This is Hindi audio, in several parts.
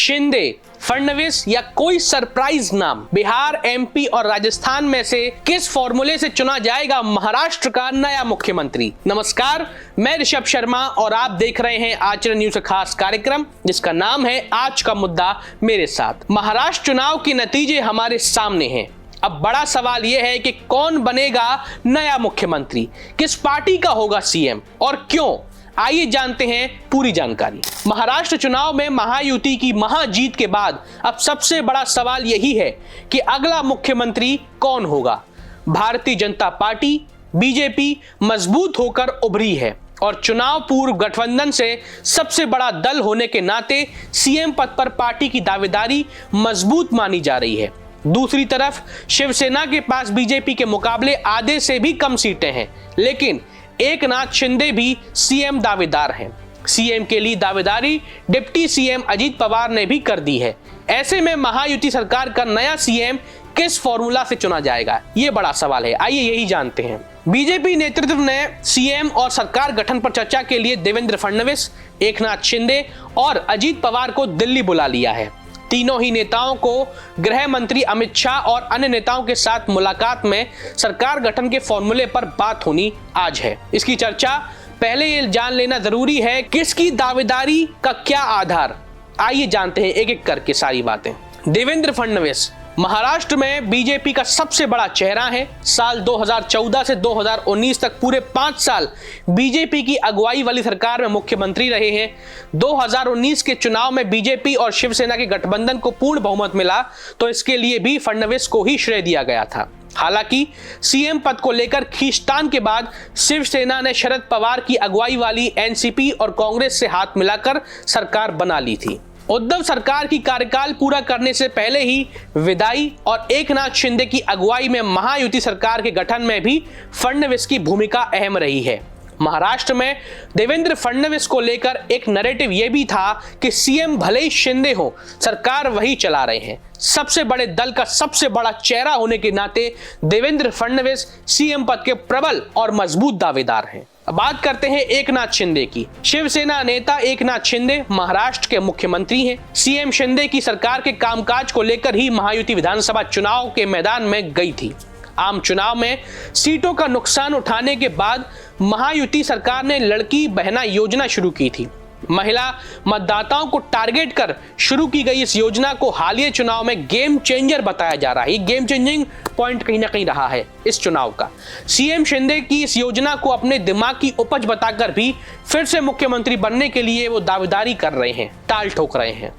शिंदे, फडणवीस या कोई सरप्राइज नाम? बिहार, एमपी और राजस्थान में से किस फॉर्मूले से चुना जाएगा महाराष्ट्र का नया मुख्यमंत्री? नमस्कार, मैं ऋषभ शर्मा और आप देख रहे हैं आचरण न्यूज का खास कार्यक्रम जिसका नाम है आज का मुद्दा मेरे साथ। महाराष्ट्र चुनाव के नतीजे हमारे सामने हैं। अब बड़ा सवाल यह है कि कौन बनेगा नया मुख्यमंत्री, किस पार्टी का होगा सीएम और क्यों? आइए जानते हैं पूरी जानकारी। महाराष्ट्र चुनाव में महायुति की महाजीत के बाद अब सबसे बड़ा सवाल यही है कि अगला मुख्यमंत्री कौन होगा। भारतीय जनता पार्टी बीजेपी मजबूत होकर उभरी है और चुनाव पूर्व गठबंधन से सबसे बड़ा दल होने के नाते सीएम पद पर पार्टी की दावेदारी मजबूत मानी जा रही है। दूसरी तरफ शिवसेना के पास बीजेपी के मुकाबले आधे से भी कम सीटें हैं, लेकिन एकनाथ शिंदे भी सीएम दावेदार हैं। सीएम के लिए दावेदारी डिप्टी सीएम अजीत पवार ने भी कर दी है। ऐसे में महायुति सरकार का नया सीएम किस फॉर्मूला से चुना जाएगा, ये बड़ा सवाल है। आइए यही जानते हैं। बीजेपी नेतृत्व ने सीएम और सरकार गठन पर चर्चा के लिए देवेंद्र फडणवीस, एकनाथ शिंदे और अजीत पवार को दिल्ली बुला लिया है। तीनों ही नेताओं को गृह मंत्री अमित शाह और अन्य नेताओं के साथ मुलाकात में सरकार गठन के फॉर्मूले पर बात होनी आज है। इसकी चर्चा पहले ये जान लेना जरूरी है किसकी दावेदारी का क्या आधार। आइए जानते हैं एक एक करके सारी बातें। देवेंद्र फडणवीस महाराष्ट्र में बीजेपी का सबसे बड़ा चेहरा है। साल 2014 से 2019 तक पूरे 5 साल बीजेपी की अगुवाई वाली सरकार में मुख्यमंत्री रहे हैं। 2019 के चुनाव में बीजेपी और शिवसेना के गठबंधन को पूर्ण बहुमत मिला, तो इसके लिए भी फडणवीस को ही श्रेय दिया गया था। हालांकि सीएम पद को लेकर खींचतान के बाद शिवसेना ने शरद पवार की अगुवाई वाली एनसीपी और कांग्रेस से हाथ मिलाकर सरकार बना ली थी। उद्धव सरकार की कार्यकाल पूरा करने से पहले ही विदाई और एकनाथ शिंदे की अगुवाई में महायुति सरकार के गठन में भी फडणवीस की भूमिका अहम रही है। महाराष्ट्र में देवेंद्र फडणवीस को लेकर एक नैरेटिव यह भी था कि सीएम भले ही शिंदे हो, सरकार वही चला रहे हैं। सबसे बड़े दल का सबसे बड़ा चेहरा होने के नाते देवेंद्र फडणवीस सीएम पद के प्रबल और मजबूत दावेदार हैं। अब बात करते हैं एकनाथ शिंदे की। शिवसेना नेता एकनाथ शिंदे महाराष्ट्र के मुख्यमंत्री हैं। सीएम शिंदे की सरकार के कामकाज को लेकर ही महायुति विधानसभा चुनाव के मैदान में गई थी। आम चुनाव में सीटों का नुकसान उठाने के बाद महायुति सरकार ने लड़की बहना योजना शुरू की थी। महिला मतदाताओं को टारगेट कर शुरू की गई इस योजना को हालिया चुनाव में गेम चेंजर बताया जा रहा है। गेम चेंजिंग पॉइंट कहीं ना कहीं रहा है इस चुनाव का। सीएम शिंदे की इस योजना को अपने दिमाग की उपज बताकर भी फिर से मुख्यमंत्री बनने के लिए वो दावेदारी कर रहे हैं, ताल ठोक रहे हैं।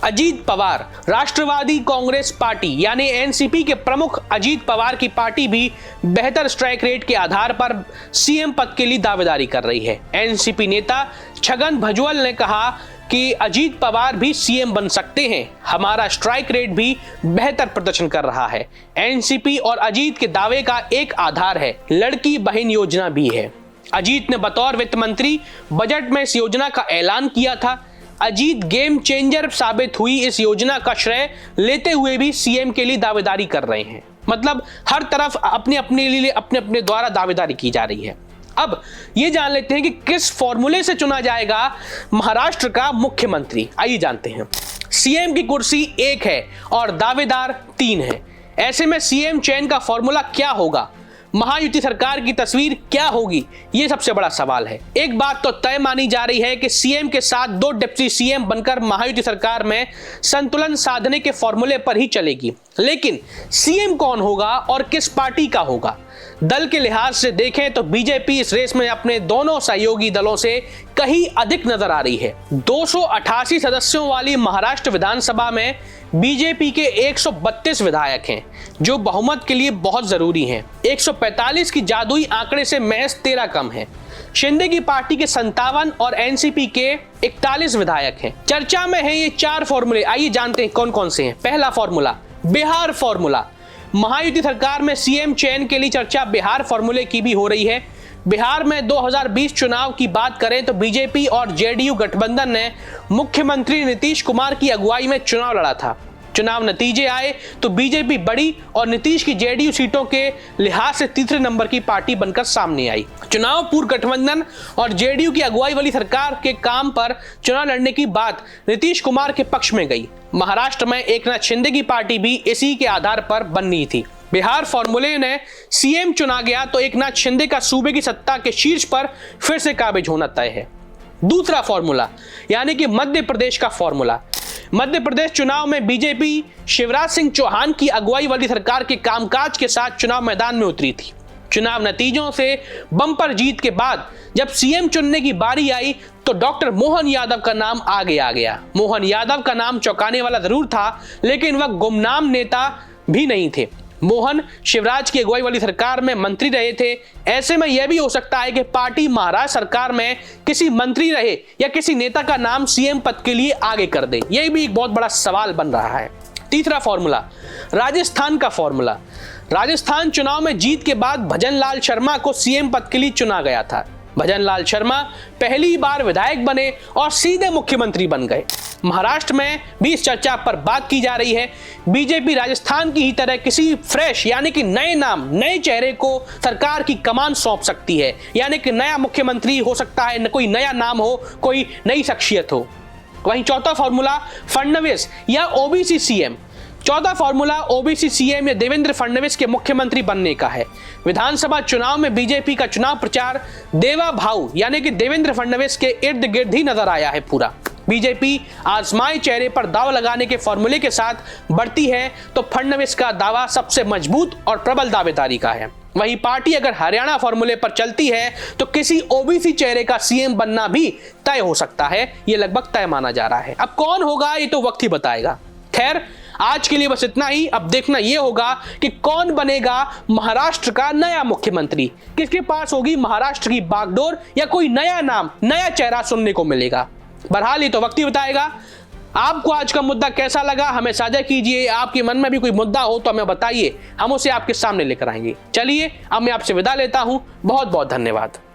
अजीत पवार, राष्ट्रवादी कांग्रेस पार्टी यानी एनसीपी के प्रमुख अजीत पवार की पार्टी भी बेहतर स्ट्राइक रेट के आधार पर सीएम पद के लिए दावेदारी कर रही है। एनसीपी नेता छगन भुजबल ने कहा कि अजीत पवार भी सीएम बन सकते हैं, हमारा स्ट्राइक रेट भी बेहतर प्रदर्शन कर रहा है। एनसीपी और अजीत के दावे का एक आधार है, लड़की बहन योजना भी है। अजीत ने बतौर वित्त मंत्री बजट में इस योजना का ऐलान किया था। अजीत गेम चेंजर साबित हुई इस योजना का श्रेय लेते हुए भी सीएम के लिए दावेदारी कर रहे हैं। मतलब हर तरफ अपने द्वारा दावेदारी की जा रही है। अब ये जान लेते हैं कि किस फॉर्मूले से चुना जाएगा महाराष्ट्र का मुख्यमंत्री। आइए जानते हैं। सीएम की कुर्सी 1 है और दावेदार 3 है। ऐसे में सीएम चयन का फॉर्मूला क्या होगा, महायुति सरकार की तस्वीर क्या होगी, ये सबसे बड़ा सवाल है। एक बात तो तय मानी जा रही है कि सीएम के साथ 2 डिप्टी सीएम बनकर महायुति सरकार में संतुलन साधने के फॉर्मूले पर ही चलेगी। लेकिन सीएम कौन होगा और किस पार्टी का होगा? दल के लिहाज से देखें तो बीजेपी इस रेस में अपने दोनों सहयोगी दलों से कहीं अधिक नजर आ रही है। 288 सदस्यों वाली महाराष्ट्र विधानसभा में बीजेपी के 132 विधायक हैं, जो बहुमत के लिए बहुत जरूरी हैं। 145 की जादुई आंकड़े से महज 13 कम है। शिंदे की पार्टी के 57 और एनसीपी के 41 विधायक हैं। चर्चा में है ये 4 फॉर्मूले। आइए जानते हैं कौन कौन से हैं। पहला फॉर्मूला बिहार फॉर्मूला। महायुति सरकार में सीएम चयन के लिए चर्चा बिहार फॉर्मूले की भी हो रही है। बिहार में 2020 चुनाव की बात करें तो बीजेपी और जेडीयू गठबंधन ने मुख्यमंत्री नीतीश कुमार की अगुवाई में चुनाव लड़ा था। चुनाव नतीजे आए तो बीजेपी बड़ी और नीतीश की जेडीयू सीटों के लिहाज से तीसरे नंबर की पार्टी बनकर सामने आई। चुनाव पूर्व गठबंधन और जेडीयू की अगुवाई वाली सरकार के काम पर चुनाव लड़ने की बात नीतीश कुमार के पक्ष में गई। महाराष्ट्र में एकनाथ शिंदे की पार्टी भी इसी के आधार पर बननी थी। बिहार फॉर्मूले ने सीएम चुना गया तो एकनाथ शिंदे का सूबे की सत्ता के शीर्ष पर फिर से काबिज होना तय है। दूसरा फॉर्मूला यानी कि मध्य प्रदेश का फॉर्मूला। मध्य प्रदेश चुनाव में बीजेपी शिवराज सिंह चौहान की अगुवाई वाली सरकार के कामकाज के साथ चुनाव मैदान में उतरी थी। चुनाव नतीजों से बम्पर जीत के बाद जब सीएम चुनने की बारी आई तो डॉक्टर मोहन यादव का नाम आगे आ गया। मोहन यादव का नाम चौंकाने वाला जरूर था, लेकिन वह गुमनाम नेता भी नहीं थे। मोहन शिवराज की अगुवाई वाली सरकार में मंत्री रहे थे। ऐसे में यह भी हो सकता है कि पार्टी महाराष्ट्र सरकार में किसी मंत्री रहे या किसी नेता का नाम सीएम पद के लिए आगे कर दे। यह भी एक बहुत बड़ा सवाल बन रहा है। तीसरा फॉर्मूला, राजस्थान का फॉर्मूला। राजस्थान चुनाव में जीत के बाद भजन लाल शर्मा को सीएम पद के लिए चुना गया था। भजन लाल शर्मा पहली बार विधायक बने और सीधे मुख्यमंत्री बन गए। महाराष्ट्र में भी इस चर्चा पर बात की जा रही है। बीजेपी राजस्थान की ही तरह किसी फ्रेश यानी कि नए नाम, नए चेहरे को सरकार की कमान सौंप सकती है, यानी कि नया मुख्यमंत्री हो सकता है, कोई नया नाम हो, कोई नई शख्सियत हो। वहीं चौथा फॉर्मूला फडणवीस या ओबीसी सीएम। चौथा फॉर्मूला ओबीसी सीएम या देवेंद्र फडणवीस के मुख्यमंत्री बनने का है। विधानसभा चुनाव में बीजेपी का चुनाव प्रचार देवा भाऊ यानी कि देवेंद्र फडणवीस के इर्द गिर्द ही नजर आया है पूरा। बीजेपी आजमाए चेहरे पर दाव लगाने के फॉर्मूले के साथ बढ़ती है तो फडणवीस का दावा सबसे मजबूत और प्रबल दावेदारी का है। वही पार्टी अगर हरियाणा फॉर्मूले पर चलती है तो किसी ओबीसी चेहरे का सीएम बनना भी तय हो सकता है। ये लगभग तय माना जा रहा है। अब कौन होगा ये तो वक्त ही बताएगा। खैर, आज के लिए बस इतना ही। अब देखना यह होगा कि कौन बनेगा महाराष्ट्र का नया मुख्यमंत्री। किसके पास होगी महाराष्ट्र की बागडोर या कोई नया नाम, नया चेहरा सुनने को मिलेगा। बहरहाल ये तो वक्त ही बताएगा। आपको आज का मुद्दा कैसा लगा हमें साझा कीजिए। आपके मन में भी कोई मुद्दा हो तो हमें बताइए, हम उसे आपके सामने लेकर आएंगे। चलिए अब मैं आपसे विदा लेता हूं। बहुत बहुत धन्यवाद।